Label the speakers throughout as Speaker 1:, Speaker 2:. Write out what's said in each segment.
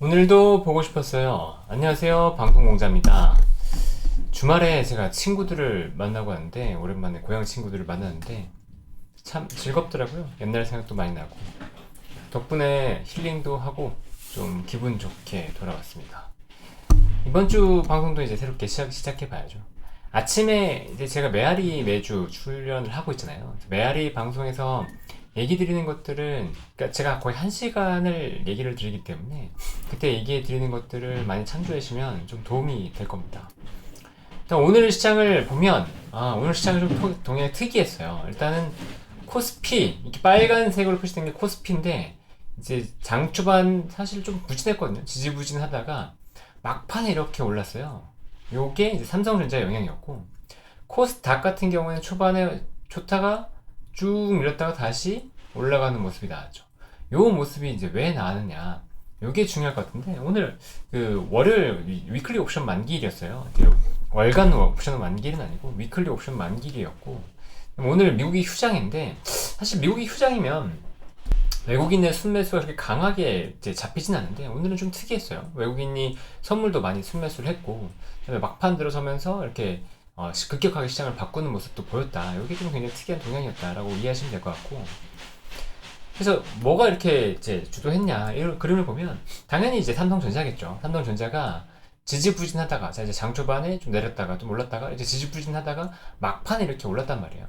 Speaker 1: 오늘도 보고 싶었어요. 안녕하세요. 방송공자입니다. 주말에 제가 친구들을 만나고 왔는데, 오랜만에 고향 친구들을 만났는데 참 즐겁더라고요. 옛날 생각도 많이 나고 덕분에 힐링도 하고 좀 기분 좋게 돌아왔습니다. 이번 주 방송도 이제 새롭게 시작해봐야죠. 아침에 이제 제가 메아리 매주 출연을 하고 있잖아요. 메아리 방송에서 얘기 드리는 것들은, 그러니까 제가 거의 1시간을 얘기를 드리기 때문에 그때 얘기해 드리는 것들을 많이 참조해 주시면 좀 도움이 될 겁니다. 일단 오늘 시장을 보면, 오늘 시장이 좀 동향이 특이했어요. 일단은 코스피, 이렇게 빨간색으로 표시된 게 코스피인데, 이제 장 초반 사실 좀 부진했거든요. 지지부진하다가 막판에 이렇게 올랐어요. 요게 이제 삼성전자 영향이었고, 코스닥 같은 경우에는 초반에 좋다가 쭉 밀었다가 다시 올라가는 모습이 나왔죠. 요 모습이 이제 왜 나왔느냐, 요게 중요할 것 같은데, 오늘 그 월요일 위클리 옵션 만기일이었어요. 월간 옵션 만기일은 아니고 위클리 옵션 만기일이었고, 오늘 미국이 휴장인데, 사실 미국이 휴장이면 외국인의 순매수가 그렇게 강하게 이제 잡히진 않는데, 오늘은 좀 특이했어요. 외국인이 선물도 많이 순매수를 했고, 그다음에 막판 들어서면서 이렇게 급격하게 시장을 바꾸는 모습도 보였다. 이게 좀 굉장히 특이한 동향이었다라고 이해하시면 될 것 같고, 그래서 뭐가 이렇게 이제 주도했냐, 이런 그림을 보면 당연히 이제 삼성전자겠죠. 삼성전자가 지지부진하다가, 자 이제 장 초반에 좀 내렸다가 좀 올랐다가 이제 지지부진하다가 막판에 이렇게 올랐단 말이에요.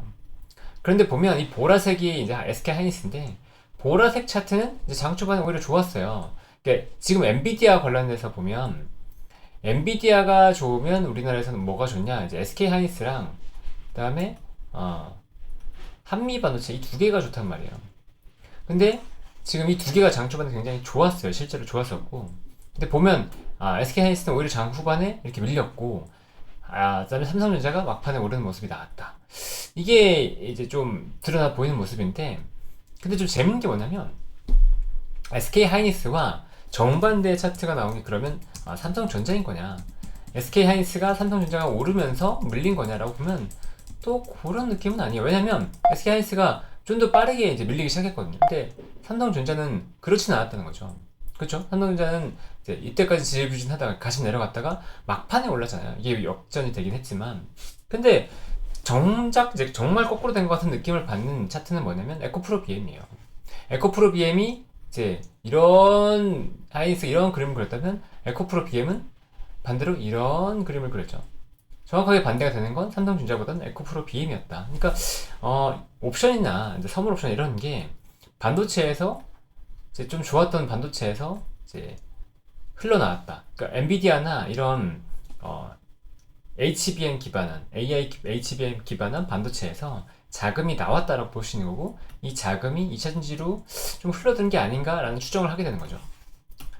Speaker 1: 그런데 보면 이 보라색이 이제 SK 하이닉스인데, 보라색 차트는 이제 장 초반에 오히려 좋았어요. 그러니까 지금 엔비디아 관련돼서 보면, 엔비디아가 좋으면 우리나라에서는 뭐가 좋냐, 이제 SK 하이닉스랑 그다음에 한미 반도체, 이 두 개가 좋단 말이에요. 근데 지금 이 두 개가 장 초반에 굉장히 좋았어요. 실제로 좋았었고, 근데 보면 SK 하이닉스는 오히려 장 후반에 이렇게 밀렸고, 그다음에 삼성전자가 막판에 오르는 모습이 나왔다. 이게 이제 좀 드러나 보이는 모습인데, 근데 좀 재밌는 게 뭐냐면, SK 하이닉스와 정반대의 차트가 나온 게 그러면 삼성전자인 거냐, SK 하이닉스가 삼성전자가 오르면서 밀린 거냐라고 보면 또 그런 느낌은 아니에요. 왜냐면 SK 하이닉스가 좀 더 빠르게 이제 밀리기 시작했거든요. 근데 삼성전자는 그렇진 않았다는 거죠. 그렇죠? 삼성전자는 이제 이때까지 지지부진하다가 다시 내려갔다가 막판에 올랐잖아요. 이게 역전이 되긴 했지만, 근데 정작 이제 정말 거꾸로 된 것 같은 느낌을 받는 차트는 뭐냐면 에코프로 BM이에요. 에코프로 BM이 이제 이런 하이닉스 이런 그림을 그렸다면, 에코프로 BM은 반대로 이런 그림을 그렸죠. 정확하게 반대가 되는 건 삼성전자보다는 에코프로 BM이었다. 그러니까 옵션이나 이제 선물 옵션 이런 게 반도체에서 이제 좀 좋았던 반도체에서 이제 흘러나왔다. 그러니까 엔비디아나 이런 HBM 기반한 AI HBM 기반한 반도체에서 자금이 나왔다라고 볼 수 있는 거고, 이 자금이 2차전지로 좀 흘러든 게 아닌가라는 추정을 하게 되는 거죠.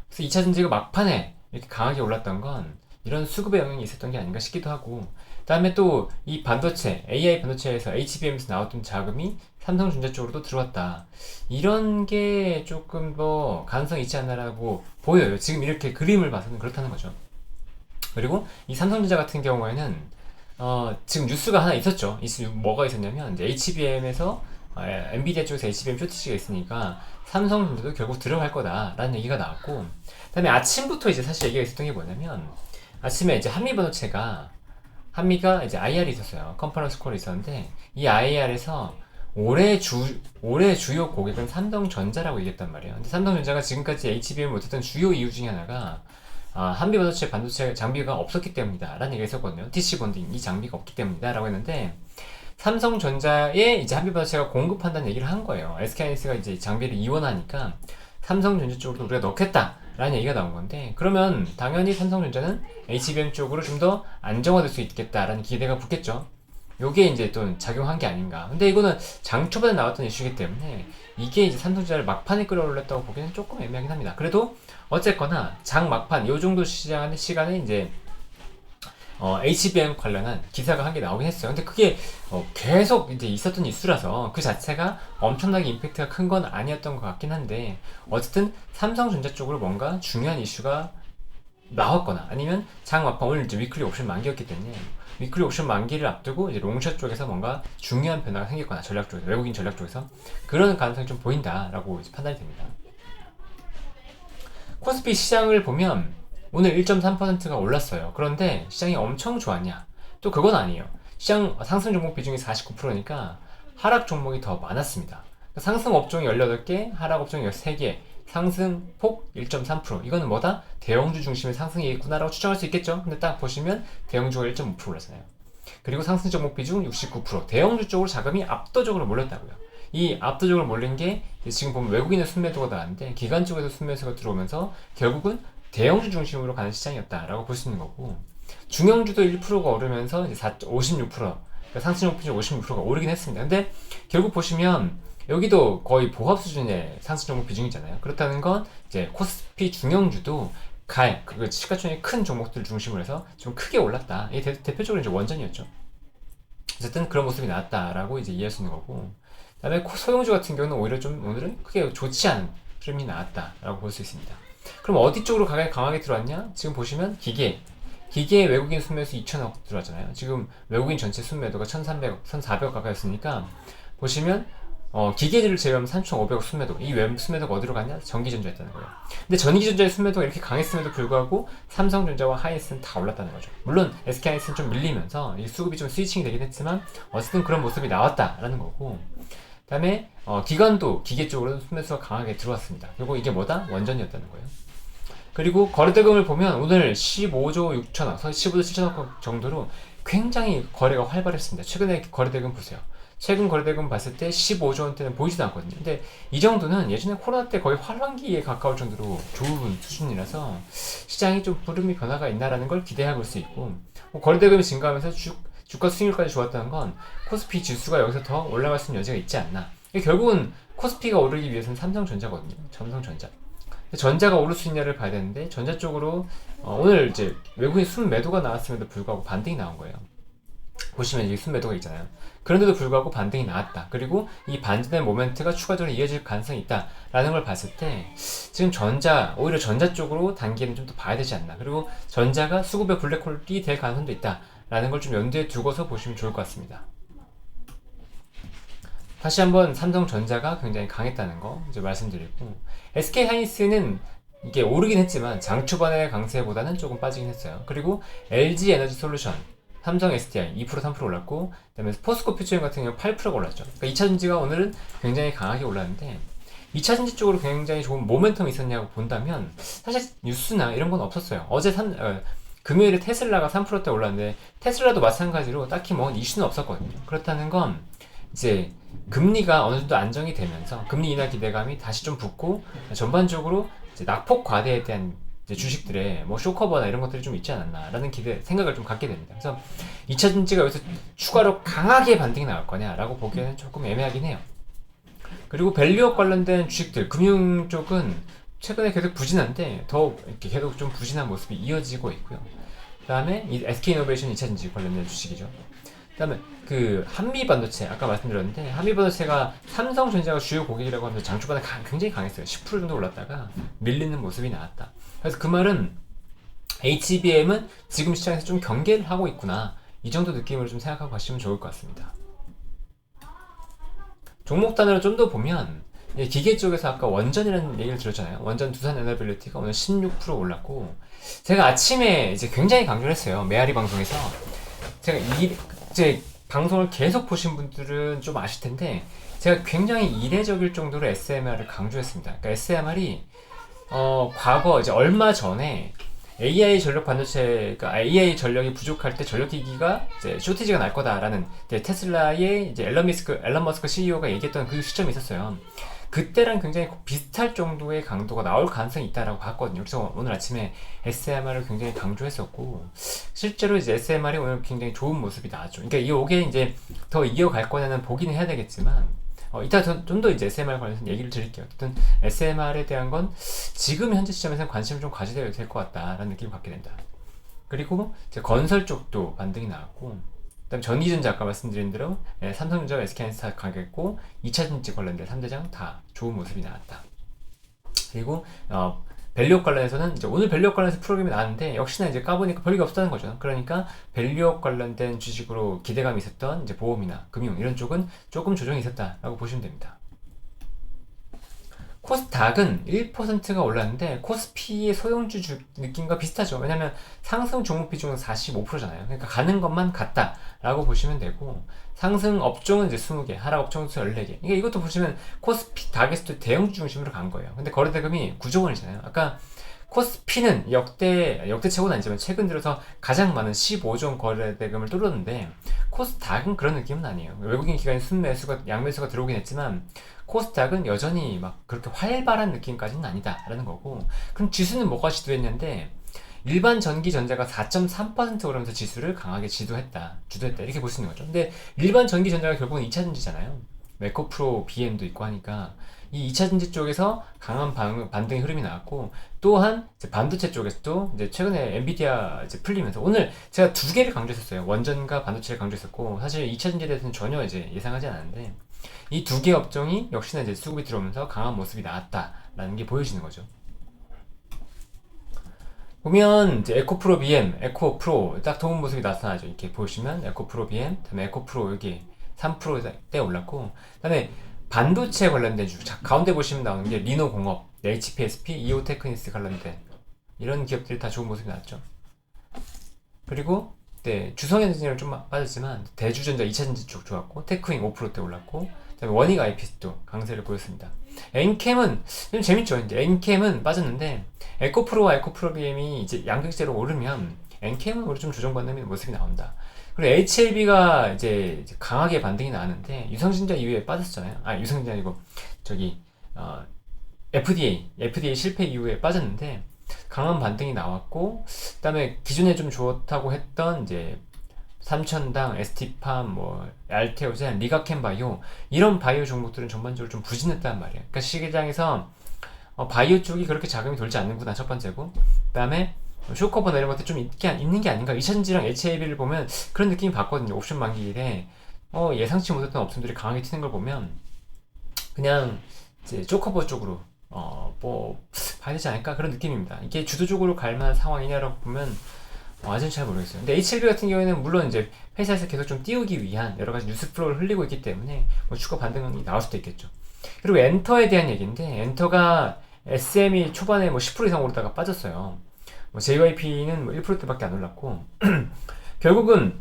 Speaker 1: 그래서 2차전지가 막판에 이렇게 강하게 올랐던 건 이런 수급의 영향이 있었던 게 아닌가 싶기도 하고, 그 다음에 또 이 반도체, AI 반도체에서 HBM에서 나왔던 자금이 삼성전자 쪽으로도 들어왔다. 이런 게 조금 더 가능성이 있지 않나라고 보여요. 지금 이렇게 그림을 봐서는 그렇다는 거죠. 그리고 이 삼성전자 같은 경우에는 지금 뉴스가 하나 있었죠. 뭐가 있었냐면, 이제 HBM에서 엔비디아 쪽에서 HBM 쇼티지가 있으니까 삼성전자도 결국 들어갈 거다라는 얘기가 나왔고, 그다음에 아침부터 이제 사실 얘기가 있었던 게 뭐냐면, 아침에 이제 한미가 이제 IR이 있었어요. 컨퍼런스 콜이 있었는데, 이 IR에서 올해 주요 고객은 삼성전자라고 얘기했단 말이에요. 근데 삼성전자가 지금까지 HBM을 못했던 주요 이유 중에 하나가 한미 반도체 장비가 없었기 때문이다 라는 얘기가 있었거든요. TC 본딩 이 장비가 없기 때문이다 라고 했는데, 삼성전자에 이제 한미 반도체가 공급한다는 얘기를 한 거예요. SK하이닉스가 이제 장비를 이원하니까 삼성전자 쪽으로 우리가 넣겠다 라는 얘기가 나온 건데, 그러면 당연히 삼성전자는 HBM 쪽으로 좀 더 안정화될 수 있겠다라는 기대가 붙겠죠. 요게 이제 또 작용한 게 아닌가. 근데 이거는 장 초반에 나왔던 이슈이기 때문에 이게 이제 삼성전자를 막판에 끌어올렸다고 보기에는 조금 애매하긴 합니다. 그래도 어쨌거나 장 막판 요 정도 시간에 이제 HBM 관련한 기사가 한 개 나오긴 했어요. 근데 그게 계속 이제 있었던 이슈라서 그 자체가 엄청나게 임팩트가 큰 건 아니었던 것 같긴 한데, 어쨌든 삼성전자 쪽으로 뭔가 중요한 이슈가 나왔거나, 아니면 장 막판, 오늘 이제 위클리 옵션 만기였기 때문에 위클리 옵션 만기를 앞두고 이제 롱숏 쪽에서 뭔가 중요한 변화가 생겼거나, 전략 쪽에서, 외국인 전략 쪽에서 그런 가능성이 좀 보인다라고 이제 판단이 됩니다. 코스피 시장을 보면 오늘 1.3%가 올랐어요. 그런데 시장이 엄청 좋았냐? 또 그건 아니에요. 시장 상승 종목 비중이 49%니까 하락 종목이 더 많았습니다. 상승 업종이 18개, 하락 업종이 13개, 상승 폭 1.3%. 이거는 뭐다? 대형주 중심의 상승이 있구나라고 추정할 수 있겠죠? 근데 딱 보시면 대형주가 1.5% 올랐잖아요. 그리고 상승 종목 비중 69%. 대형주 쪽으로 자금이 압도적으로 몰렸다고요. 이 압도적으로 몰린 게 지금 보면 외국인의 순매도가 나왔는데 기관 쪽에서 순매수가 들어오면서 결국은 대형주 중심으로 가는 시장이었다라고 볼 수 있는 거고, 중형주도 1%가 오르면서 이제 56%, 그러니까 상승 종목 비중 56%가 오르긴 했습니다. 근데 결국 보시면 여기도 거의 보합 수준의 상승 종목 비중이잖아요. 그렇다는 건 이제 코스피 중형주도 그 시가총액 큰 종목들 중심으로 해서 좀 크게 올랐다. 이게 대표적으로 이제 원전이었죠. 어쨌든 그런 모습이 나왔다라고 이제 이해할 수 있는 거고, 그다음에 소형주 같은 경우는 오히려 좀 오늘은 크게 좋지 않은 흐름이 나왔다라고 볼 수 있습니다. 그럼 어디 쪽으로 강하게 들어왔냐? 지금 보시면 기계 외국인 순매수 2천억 들어왔잖아요. 지금 외국인 전체 순매도가 1,400억 가까이였으니까 보시면 기계들을 제외하면 3,500억 순매도, 이 순매도가 어디로 갔냐? 전기전자였다는 거예요. 근데 전기전자의 순매도가 이렇게 강했음에도 불구하고 삼성전자와 하이닉스는 다 올랐다는 거죠. 물론 SK하이닉스는 좀 밀리면서 이 수급이 좀 스위칭이 되긴 했지만 어쨌든 그런 모습이 나왔다라는 거고, 그 다음에 기관도 기계 쪽으로 순매수가 강하게 들어왔습니다. 그리고 이게 뭐다? 원전이었다는 거예요. 그리고 거래대금을 보면 오늘 15조 6천억, 15조 7천억 정도로 굉장히 거래가 활발했습니다. 최근에 거래대금 보세요. 최근 거래대금 봤을 때 15조 원대는 보이지도 않거든요. 근데 이 정도는 예전에 코로나 때 거의 활황기에 가까울 정도로 좋은 수준이라서 시장이 좀 부름이 변화가 있나라는 걸 기대해 볼 수 있고, 거래대금이 증가하면서 주가 수익률까지 좋았다는 건 코스피 지수가 여기서 더 올라갈 수 있는 여지가 있지 않나. 결국은 코스피가 오르기 위해서는 삼성전자거든요. 삼성전자. 전자가 오를 수 있냐를 봐야 되는데 전자 쪽으로 오늘 이제 외국인 순매도가 나왔음에도 불구하고 반등이 나온 거예요. 보시면 여기 순매도가 있잖아요. 그런데도 불구하고 반등이 나왔다. 그리고 이 반전의 모멘트가 추가적으로 이어질 가능성이 있다라는 걸 봤을 때 지금 오히려 전자 쪽으로 단기에는 좀 더 봐야 되지 않나. 그리고 전자가 수급의 블랙홀이 될 가능성도 있다라는 걸 좀 염두에 두고서 보시면 좋을 것 같습니다. 다시 한번 삼성전자가 굉장히 강했다는 거 이제 말씀드리고, SK하이닉스는 이게 오르긴 했지만 장 초반의 강세보다는 조금 빠지긴 했어요. 그리고 LG에너지솔루션, 삼성 SDI 2% 3% 올랐고, 그다음에 포스코 퓨처링 같은 경우 8%가 올랐죠. 그러니까 2차전지가 오늘은 굉장히 강하게 올랐는데 2차전지 쪽으로 굉장히 좋은 모멘텀이 있었냐고 본다면 사실 뉴스나 이런 건 없었어요. 금요일에 테슬라가 3%대 올랐는데 테슬라도 마찬가지로 딱히 뭐 이슈는 없었거든요. 그렇다는 건 이제 금리가 어느 정도 안정이 되면서 금리 인하 기대감이 다시 좀 붙고 전반적으로 이제 낙폭 과대에 대한 이제 주식들의 뭐 쇼커버나 이런 것들이 좀 있지 않았나라는 생각을 좀 갖게 됩니다. 그래서 2차 전지가 여기서 추가로 강하게 반등이 나올 거냐라고 보기에는 조금 애매하긴 해요. 그리고 밸류업 관련된 주식들, 금융 쪽은 최근에 계속 부진한데 더 이렇게 계속 좀 부진한 모습이 이어지고 있고요. 그 다음에 이 SK이노베이션 2차 전지 관련된 주식이죠. 그 다음에 그 한미반도체, 아까 말씀드렸는데 한미반도체가 삼성전자가 주요 고객이라고 하면서 장초반에 굉장히 강했어요. 10% 정도 올랐다가 밀리는 모습이 나왔다. 그래서 그 말은 HBM은 지금 시장에서 좀 경계를 하고 있구나, 이 정도 느낌을 좀 생각하고 가시면 좋을 것 같습니다. 종목 단위로 좀 더 보면 기계 쪽에서 아까 원전이라는 얘기를 들었잖아요. 원전 두산 에너빌리티가 오늘 16% 올랐고, 제가 아침에 이제 굉장히 강조를 했어요. 메아리 방송에서. 제가 이제 방송을 계속 보신 분들은 좀 아실 텐데 제가 굉장히 이례적일 정도로 SMR을 강조했습니다. 그러니까 SMR이 과거 이제 얼마 전에 AI 전력 반도체, 그러니까 AI 전력이 부족할 때 전력기기가 이제 쇼티지가 날 거다라는 테슬라의 이제 앨런 머스크 CEO가 얘기했던 그 시점이 있었어요. 그때랑 굉장히 비슷할 정도의 강도가 나올 가능성이 있다라고 봤거든요. 그래서 오늘 아침에 SMR을 굉장히 강조했었고, 실제로 이제 SMR이 오늘 굉장히 좋은 모습이 나왔죠. 그러니까 이게 이제 더 이어갈 거냐는 보기는 해야 되겠지만, 이따 좀 더 이제 SMR 관련해서 얘기를 드릴게요. 어쨌든 SMR에 대한 건 지금 현재 시점에서는 관심을 좀 가져야 될 것 같다라는 느낌을 갖게 된다. 그리고 이제 건설 쪽도 반등이 나왔고, 그다음 전기전자 아까 말씀드린 대로 삼성전자와 SK하이닉스 강했고 2차전지 관련된 3대장 다 좋은 모습이 나왔다. 그리고 밸류업 관련해서는 이제 오늘 밸류업 관련해서 프로그램이 나왔는데 역시나 이제 까보니까 별게 없다는 거죠. 그러니까 밸류업 관련된 주식으로 기대감이 있었던 이제 보험이나 금융 이런 쪽은 조금 조정이 있었다라고 보시면 됩니다. 코스닥은 1%가 올랐는데 코스피의 소형주 느낌과 비슷하죠. 왜냐면 상승 종목 비중은 45%잖아요. 그러니까 가는 것만 같다라고 보시면 되고, 상승 업종은 이제 20개, 하락 업종은 14개. 그러니까 이것도 보시면 코스피 닥에서도 대형주 중심으로 간 거예요. 근데 거래대금이 9조 원이잖아요. 아까 코스피는 역대 최고는 아니지만 최근 들어서 가장 많은 15조 원 거래대금을 뚫었는데, 코스닥은 그런 느낌은 아니에요. 외국인 기관의 순매수가 양매수가 들어오긴 했지만 코스닥은 여전히 막 그렇게 활발한 느낌까지는 아니다라는 거고. 그럼 지수는 뭐가 지도했는데, 일반 전기 전자가 4.3% 오르면서 지수를 강하게 주도했다 이렇게 볼 수 있는 거죠. 근데 일반 전기 전자가 결국은 2차 전지잖아요. 에코프로 BM도 있고 하니까 이 2차 전지 쪽에서 강한 반등의 흐름이 나왔고, 또한 이제 반도체 쪽에서도 이제 최근에 엔비디아 이제 풀리면서, 오늘 제가 두 개를 강조했었어요. 원전과 반도체를 강조했었고, 사실 2차 전지에 대해서는 전혀 이제 예상하지 않았는데 이 두 개 업종이 역시나 이제 수급이 들어오면서 강한 모습이 나왔다라는 게 보여지는 거죠. 보면 이제 에코프로 BM, 에코프로 딱 좋은 모습이 나타나죠. 이렇게 보시면 에코프로 BM, 그다음에 에코프로 여기 3%대 올랐고, 그다음에 반도체 관련된 주, 자, 가운데 보시면 나오는 게 리노공업, HPSP, 이오테크니스 관련된 이런 기업들이 다 좋은 모습이 나왔죠. 그리고 네, 주성에너지는 좀 빠졌지만 대주전자 2차전지 쪽 좋았고, 테크윙 5%대 올랐고, 그다음에 원익 IPS도 강세를 보였습니다. 엔캠은 좀 재밌죠. 이제 엔캠은 빠졌는데 에코프로와 에코프로 BM이 이제 양극재로 오르면 엔캠은 우리 좀 조정받는 모습이 나온다. 그리고 HLB가 이제 강하게 반등이 나왔는데 유성신자 이후에 빠졌잖아요. 아, 유성신자 아니고 저기 FDA 실패 이후에 빠졌는데 강한 반등이 나왔고, 그다음에 기존에 좀 좋다고 했던 이제 삼천당, ST팜, 뭐 알테오젠, 리가켄바이오 이런 바이오 종목들은 전반적으로 좀 부진했단 말이에요. 그러니까 시장에서 바이오 쪽이 그렇게 자금이 돌지 않는구나, 첫 번째고, 그다음에 쇼커버나 이런 것들 좀 있는 게 아닌가. 2차전지랑 HAB를 보면 그런 느낌이 받거든요. 옵션 만기일에 예상치 못했던 업종들이 강하게 튀는 걸 보면 그냥 이제 쇼커버 쪽으로 뭐 봐야 되지 않을까, 그런 느낌입니다. 이게 주도적으로 갈 만한 상황이냐라고 보면 아직은 잘 모르겠어요. 근데 HLB 같은 경우에는 물론 이제 회사에서 계속 좀 띄우기 위한 여러 가지 뉴스 플로우를 흘리고 있기 때문에 뭐 추가 반등이 나올 수도 있겠죠. 그리고 엔터에 대한 얘기인데, 엔터가 SM이 초반에 뭐 10% 이상 오르다가 빠졌어요. 뭐 JYP는 뭐 1%대밖에 안 올랐고 결국은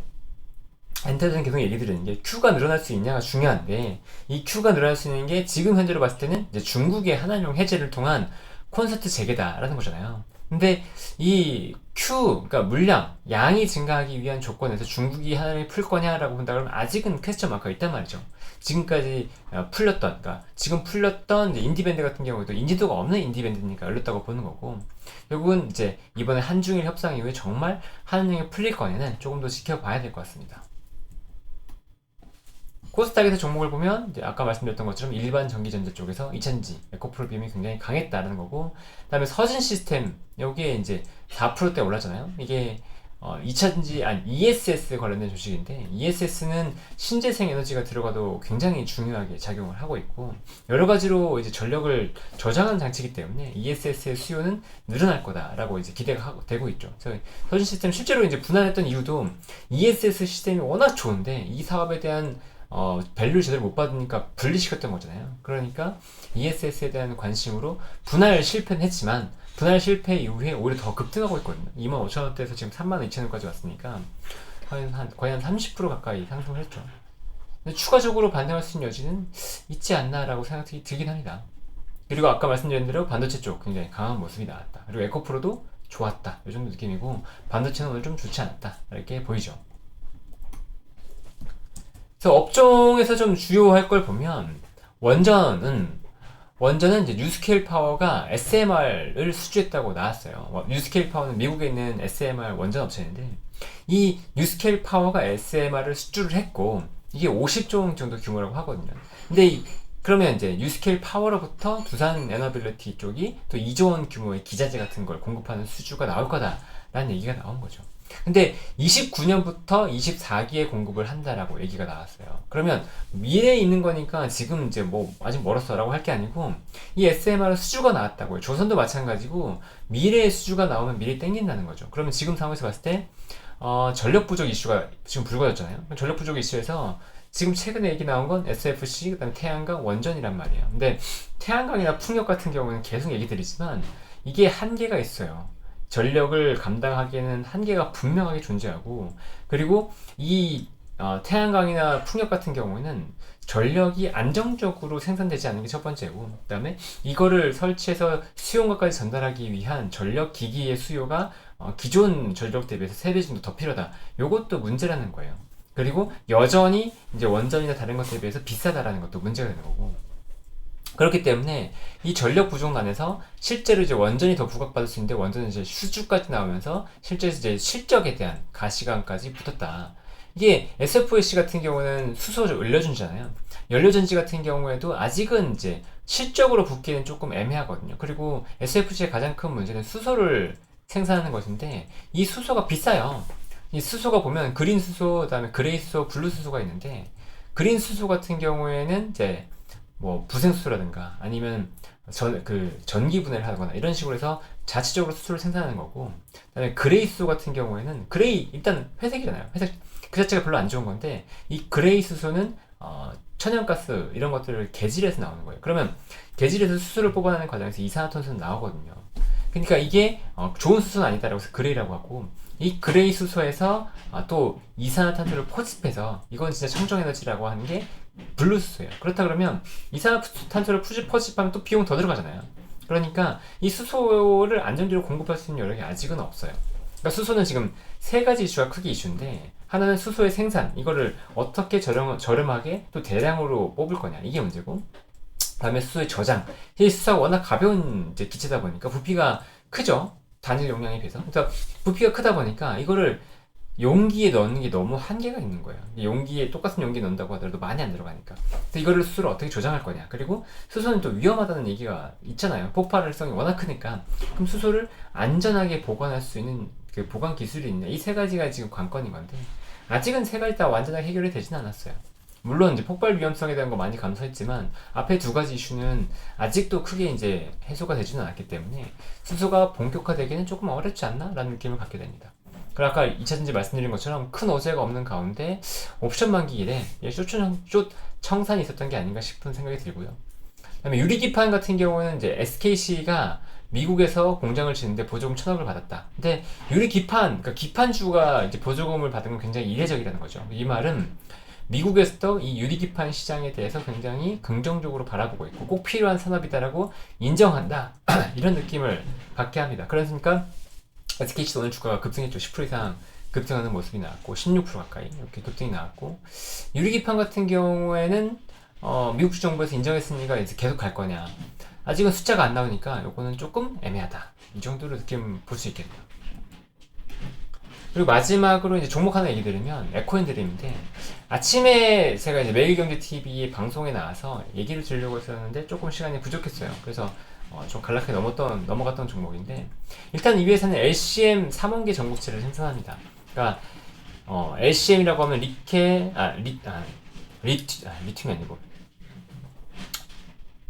Speaker 1: 엔터에서는 계속 얘기 드리는 게 Q가 늘어날 수 있냐가 중요한데, 이 Q가 늘어날 수 있는 게 지금 현재로 봤을 때는 이제 중국의 한한령 해제를 통한 콘서트 재개다라는 거잖아요. 근데 이 Q, 그러니까 물량, 양이 증가하기 위한 조건에서 중국이 하나를 풀 거냐라고 본다 그러면 아직은 퀘스천 마크가 있단 말이죠. 지금까지 풀렸던, 그러니까 지금 풀렸던 인디밴드 같은 경우에도 인지도가 없는 인디밴드니까 열렸다고 보는 거고, 결국은 이제 이번에 한중일 협상 이후에 정말 한한령이 풀릴 거냐는 조금 더 지켜봐야 될 것 같습니다. 코스닥에서 종목을 보면 이제 아까 말씀드렸던 것처럼 일반 전기전자 쪽에서 2차전지, 에코프로 BM이 굉장히 강했다라는 거고, 그 다음에 서진 시스템 여기에 이제 4%대 올랐잖아요. 이게 2차전지 아니 ESS 관련된 소식인데, ESS는 신재생 에너지가 들어가도 굉장히 중요하게 작용을 하고 있고, 여러 가지로 이제 전력을 저장하는 장치이기 때문에 ESS의 수요는 늘어날 거다라고 이제 기대가 되고 있죠. 그래서 서진 시스템 실제로 이제 분할했던 이유도 ESS 시스템이 워낙 좋은데 이 사업에 대한 밸류 제대로 못 받으니까 분리시켰던 거잖아요. 그러니까 ESS에 대한 관심으로 분할 실패는 했지만, 분할 실패 이후에 오히려 더 급등하고 있거든요. 25,000원대에서 지금 32,000원까지 왔으니까 거의 한 30% 가까이 상승을 했죠. 근데 추가적으로 반등할 수 있는 여지는 있지 않나라고 생각이 들긴 합니다. 그리고 아까 말씀드린 대로 반도체 쪽 굉장히 강한 모습이 나왔다. 그리고 에코프로도 좋았다, 이 정도 느낌이고, 반도체는 오늘 좀 좋지 않았다, 이렇게 보이죠. 그래서 업종에서 좀 주요할 걸 보면, 원전은 이제 뉴스케일 파워가 SMR을 수주했다고 나왔어요. 뉴스케일 파워는 미국에 있는 SMR 원전 업체인데, 이 뉴스케일 파워가 SMR을 수주를 했고 이게 50조 원 정도 규모라고 하거든요. 근데 그러면 이제 뉴스케일 파워로부터 두산 에너빌리티 쪽이 또 2조 원 규모의 기자재 같은 걸 공급하는 수주가 나올 거다라는 얘기가 나온 거죠. 근데 29년부터 24기에 공급을 한다라고 얘기가 나왔어요. 그러면 미래에 있는 거니까 지금 이제 뭐 아직 멀었어라고 할 게 아니고, 이 SMR 수주가 나왔다고요. 조선도 마찬가지고 미래의 수주가 나오면 미래 땡긴다는 거죠. 그러면 지금 상황에서 봤을 때 전력 부족 이슈가 지금 불거졌잖아요. 전력 부족 이슈에서 지금 최근에 얘기 나온 건 SFC, 그다음에 태양광, 원전이란 말이에요. 근데 태양광이나 풍력 같은 경우는 계속 얘기 드리지만 이게 한계가 있어요. 전력을 감당하기에는 한계가 분명하게 존재하고, 그리고 이 태양광이나 풍력 같은 경우에는 전력이 안정적으로 생산되지 않는 게 첫 번째고, 그 다음에 이거를 설치해서 수용가까지 전달하기 위한 전력 기기의 수요가 기존 전력 대비해서 3배 정도 더 필요하다. 요것도 문제라는 거예요. 그리고 여전히 이제 원전이나 다른 것에 비해서 비싸다라는 것도 문제가 되는 거고. 그렇기 때문에 이 전력 부족난에서 실제로 이제 원전이 더 부각받을 수 있는데, 원전은 이제 수주까지 나오면서 실제 이제 실적에 대한 가시관까지 붙었다. 이게 SFC 같은 경우는 수소를 올려준잖아요. 연료전지 같은 경우에도 아직은 이제 실적으로 붙기는 조금 애매하거든요. 그리고 SFC의 가장 큰 문제는 수소를 생산하는 것인데, 이 수소가 비싸요. 이 수소가 보면 그린 수소, 그다음에 그레이 수소, 블루 수소가 있는데, 그린 수소 같은 경우에는 이제 뭐 부생수소라든가 아니면 전기 분해를 하거나 이런 식으로 해서 자체적으로 수소를 생산하는 거고, 그다음에 그레이 수소 같은 경우에는, 그레이 일단 회색이잖아요. 회색 그 자체가 별로 안 좋은 건데, 이 그레이 수소는 천연가스 이런 것들을 개질해서 나오는 거예요. 그러면 개질해서 수소를 뽑아내는 과정에서 이산화탄소는 나오거든요. 그러니까 이게 좋은 수소는 아니다라고 해서 그레이라고 하고, 이 그레이 수소에서 또 이산화탄소를 포집해서, 이건 진짜 청정에너지라고 하는 게 블루 수소예요. 그렇다 그러면 이산화탄소를 포집하면 또 비용 더 들어가잖아요. 그러니까 이 수소를 안정적으로 공급할 수 있는 여력이 아직은 없어요. 그러니까 수소는 지금 3가지 이슈가 크게 이슈인데, 하나는 수소의 생산, 이거를 어떻게 저렴하게 또 대량으로 뽑을 거냐, 이게 문제고, 다음에 수소의 저장. 이 수소가 워낙 가벼운 이제 기체다 보니까 부피가 크죠. 단일 용량에 비해서. 그래서 부피가 크다 보니까 이거를 용기에 넣는 게 너무 한계가 있는 거예요. 용기에 똑같은 용기에 넣는다고 하더라도 많이 안 들어가니까. 그래서 이거를 수소를 어떻게 조장할 거냐. 그리고 수소는 또 위험하다는 얘기가 있잖아요. 폭발성이 워낙 크니까. 그럼 수소를 안전하게 보관할 수 있는 그 보관 기술이 있냐. 이 3가지가 지금 관건인 건데, 아직은 3가지 다 완전하게 해결이 되진 않았어요. 물론 이제 폭발 위험성에 대한 거 많이 감소했지만, 앞에 2가지 이슈는 아직도 크게 이제 해소가 되지는 않았기 때문에 수소가 본격화되기는 조금 어렵지 않나? 라는 느낌을 갖게 됩니다. 그리고 아까 2차전지 말씀드린 것처럼 큰 어제가 없는 가운데 옵션 만기 일에 청산이 있었던 게 아닌가 싶은 생각이 들고요. 그 다음에 유리기판 같은 경우는 이제 SKC가 미국에서 공장을 짓는데 보조금 1,000억을 받았다. 근데 유리기판, 그러니까 기판주가 이제 보조금을 받은 건 굉장히 이례적이라는 거죠. 이 말은 미국에서도 이 유리기판 시장에 대해서 굉장히 긍정적으로 바라보고 있고 꼭 필요한 산업이다라고 인정한다. 이런 느낌을 갖게 합니다. 그러니까 SKC 오늘 주가가 급등했죠. 10% 이상 급등하는 모습이 나왔고, 16% 가까이 이렇게 급등이 나왔고, 유리기판 같은 경우에는 미국 정부에서 인정했으니까 이제 계속 갈 거냐, 아직은 숫자가 안 나오니까 요거는 조금 애매하다, 이 정도로 느낌 볼 수 있겠네요. 그리고 마지막으로 이제 종목 하나 얘기 드리면 에코앤드림인데, 아침에 제가 이제 매일경제TV 방송에 나와서 얘기를 드리려고 했었는데 조금 시간이 부족했어요. 그래서 좀 간략하게 넘어갔던 종목인데, 일단 이 회사는 LCM 3원계 전국체를 생산합니다. 그러니까 LCM이라고 하면 리튬이 아니고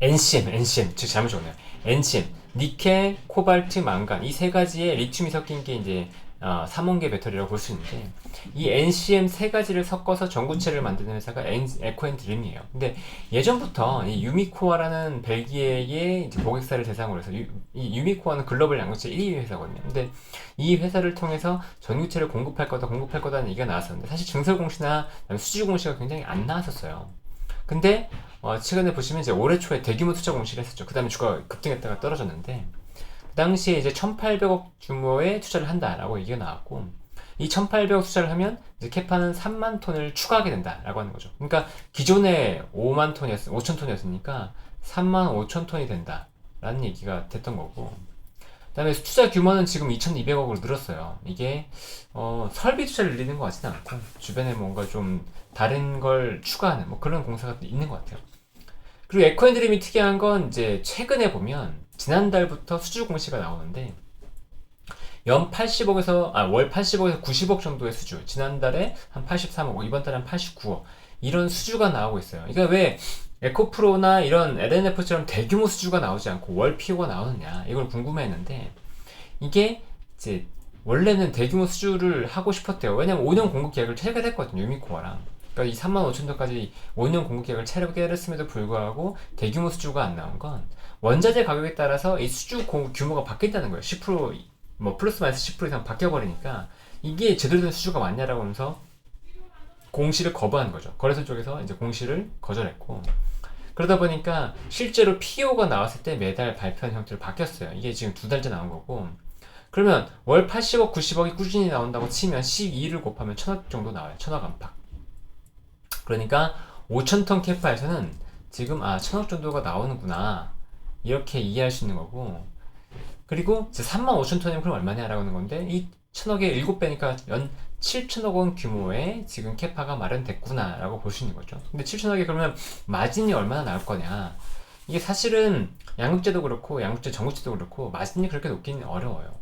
Speaker 1: NCM 잘못 적었네요. NCM, 니켈, 코발트, 망간, 이 3가지의 리튬이 섞인 게 이제 3원계 배터리라고 볼 수 있는데, 이 NCM 3가지를 섞어서 전구체를 만드는 회사가 에코앤드림이에요. 근데 예전부터 이 유미코아라는 벨기에의 이제 고객사를 대상으로 해서, 이 유미코아는 글로벌 양극재 1위 회사거든요. 근데 이 회사를 통해서 전구체를 공급할 거다는 얘기가 나왔었는데, 사실 증설 공시나 수주 공시가 굉장히 안 나왔었어요. 근데 최근에 보시면 이제 올해 초에 대규모 투자 공시를 했었죠. 그 다음에 주가가 급등했다가 떨어졌는데, 그 당시에 이제 1,800억 규모의 투자를 한다라고 얘기가 나왔고, 이 1,800억 투자를 하면 이제 캐파는 3만 톤을 추가하게 된다라고 하는 거죠. 그러니까 기존에 5천 톤이었으니까 3만 5천 톤이 된다라는 얘기가 됐던 거고, 그 다음에 투자 규모는 지금 2,200억으로 늘었어요. 이게 설비 투자를 늘리는 것 같지는 않고, 주변에 뭔가 좀 다른 걸 추가하는 뭐 그런 공사가 있는 것 같아요. 그리고 에코앤드림이 특이한 건 이제 최근에 보면 지난달부터 수주 공시가 나오는데, 월 80억에서 90억 정도의 수주, 지난달에 한 83억, 이번 달에 한 89억, 이런 수주가 나오고 있어요. 그러니까 왜 에코프로나 이런 LNF처럼 대규모 수주가 나오지 않고 월 PO가 나오느냐, 이걸 궁금해했는데, 이게 이제 원래는 대규모 수주를 하고 싶었대요. 왜냐면 5년 공급 계약을 체결했거든요, 유미코아랑. 그러니까 이 35,000톤까지 5년 공급 계획을 체결했음에도 불구하고 대규모 수주가 안 나온 건 원자재 가격에 따라서 이 수주 규모가 바뀐다는 거예요. 10%뭐 플러스 마이너스 10% 이상 바뀌어버리니까 이게 제대로 된 수주가 맞냐라고 하면서 공시를 거부한 거죠. 거래소 쪽에서 이제 공시를 거절했고, 그러다 보니까 실제로 PO가 나왔을 때 매달 발표한 형태로 바뀌었어요. 이게 지금 2달째 나온 거고, 그러면 월 80억, 90억이 꾸준히 나온다고 치면 12를 곱하면 1000억 정도 나와요. 1000억 안팎. 그러니까 5,000톤 캐파에서는 지금 1000억 정도가 나오는구나, 이렇게 이해할 수 있는 거고, 그리고 35,000톤이면 그럼 얼마냐라고 하는 건데, 이 1000억의 7배니까 연 7천억 원 규모의 지금 캐파가 마련됐구나 라고 볼 수 있는 거죠. 근데 7천억이 그러면 마진이 얼마나 나올 거냐, 이게 사실은 양극재도 그렇고 양극재 전구체도 그렇고 마진이 그렇게 높기는 어려워요.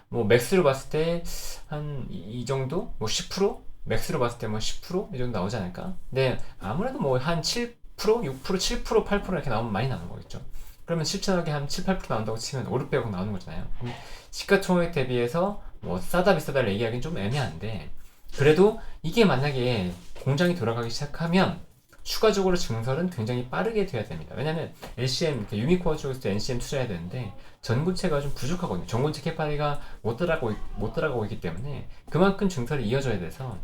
Speaker 1: 뭐 맥스로 봤을 때 한 이 정도? 뭐 10%? 맥스로 봤을 때 뭐 10%? 이 정도 나오지 않을까? 근데 아무래도 뭐 한 7%? 6%? 7%? 8% 이렇게 나오면 많이 나오는 거겠죠. 그러면 7천억에 한 7, 8% 나온다고 치면 5, 600억 나오는 거잖아요. 그럼 시가총액 대비해서 뭐 싸다 비싸다를 얘기하기는 좀 애매한데, 그래도 이게 만약에 공장이 돌아가기 시작하면 추가적으로 증설은 굉장히 빠르게 돼야 됩니다. 왜냐면 LCM, 유니코어 쪽에서 NCM 투자해야 되는데 전구체가 좀 부족하거든요. 전구체 캐파리가 못 따라가고 있기 때문에 그만큼 증설이 이어져야 돼서,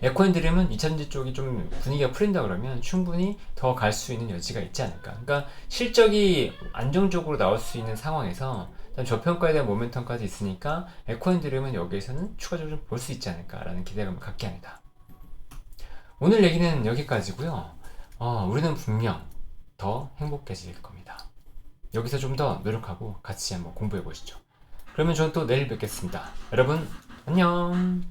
Speaker 1: 에코앤드림은 2차전지 쪽이 좀 분위기가 풀린다 그러면 충분히 더 갈 수 있는 여지가 있지 않을까. 그러니까 실적이 안정적으로 나올 수 있는 상황에서 저평가에 대한 모멘텀까지 있으니까 에코앤드림은 여기에서는 추가적으로 볼 수 있지 않을까라는 기대감을 갖게 합니다. 오늘 얘기는 여기까지고요. 우리는 분명 더 행복해질 겁니다. 여기서 좀 더 노력하고 같이 한번 공부해 보시죠. 그러면 저는 또 내일 뵙겠습니다. 여러분 안녕.